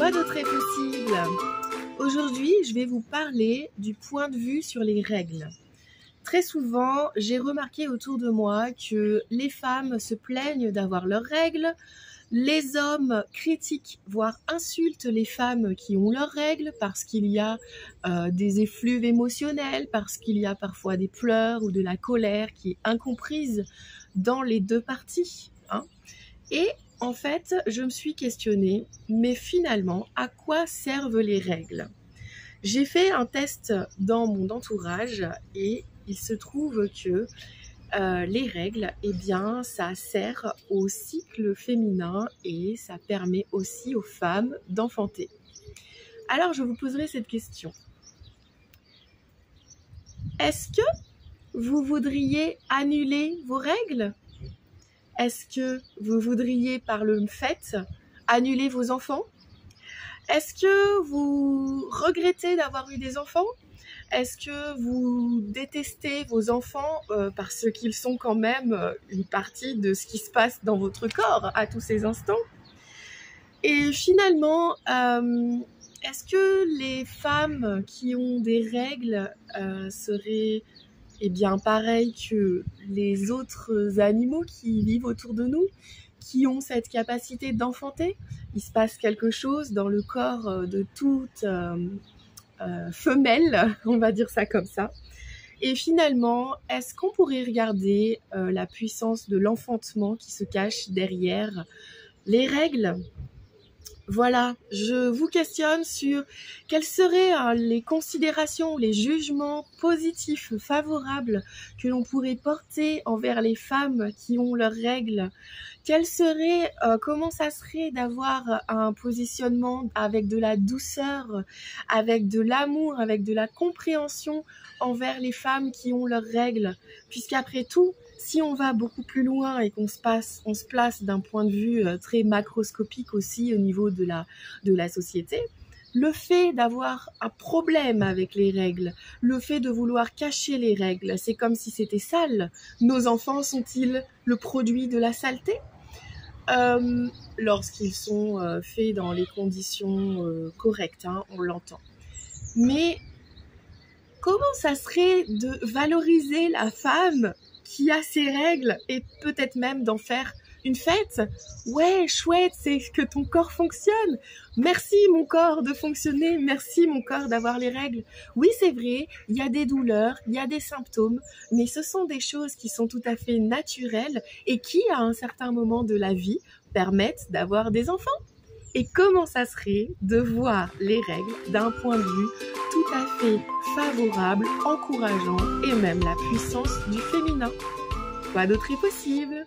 Quoi d'autre est possible? Aujourd'hui, je vais vous parler du point de vue sur les règles. Très souvent, j'ai remarqué autour de moi que les femmes se plaignent d'avoir leurs règles, les hommes critiquent, voire insultent les femmes qui ont leurs règles parce qu'il y a des effluves émotionnels, parce qu'il y a parfois des pleurs ou de la colère qui est incomprise dans les deux parties. Et en fait, je me suis questionnée, mais finalement, à quoi servent les règles? J'ai fait un test dans mon entourage et il se trouve que les règles, eh bien, ça sert au cycle féminin et ça permet aussi aux femmes d'enfanter. Alors, je vous poserai cette question. Est-ce que vous voudriez annuler vos règles? Est-ce que vous voudriez par le fait annuler vos enfants? Est-ce que vous regrettez d'avoir eu des enfants? Est-ce que vous détestez vos enfants parce qu'ils sont quand même une partie de ce qui se passe dans votre corps à tous ces instants? Et finalement, est-ce que les femmes qui ont des règles seraient bien pareilles que les autres animaux qui vivent autour de nous, qui ont cette capacité d'enfanter? Il se passe quelque chose dans le corps de toute femelle, on va dire ça comme ça. Et finalement, est-ce qu'on pourrait regarder la puissance de l'enfantement qui se cache derrière les règles? Voilà, je vous questionne sur quelles seraient les considérations, les jugements positifs, favorables que l'on pourrait porter envers les femmes qui ont leurs règles. Comment ça serait d'avoir un positionnement avec de la douceur, avec de l'amour, avec de la compréhension envers les femmes qui ont leurs règles? Puisqu'après tout, si on va beaucoup plus loin et qu'on se place d'un point de vue très macroscopique aussi au niveau de la société, le fait d'avoir un problème avec les règles, le fait de vouloir cacher les règles, c'est comme si c'était sale. Nos enfants sont-ils le produit de la saleté? Lorsqu'ils sont faits dans les conditions correctes, on l'entend. Mais comment ça serait de valoriser la femme qui a ses règles et peut-être même d'en faire une fête? Ouais, chouette, c'est que ton corps fonctionne. Merci mon corps de fonctionner, merci mon corps d'avoir les règles. Oui, c'est vrai, il y a des douleurs, il y a des symptômes, mais ce sont des choses qui sont tout à fait naturelles et qui, à un certain moment de la vie, permettent d'avoir des enfants. Et comment ça serait de voir les règles d'un point de vue tout à fait favorable, encourageant et même la puissance du féminin? Quoi d'autre est possible?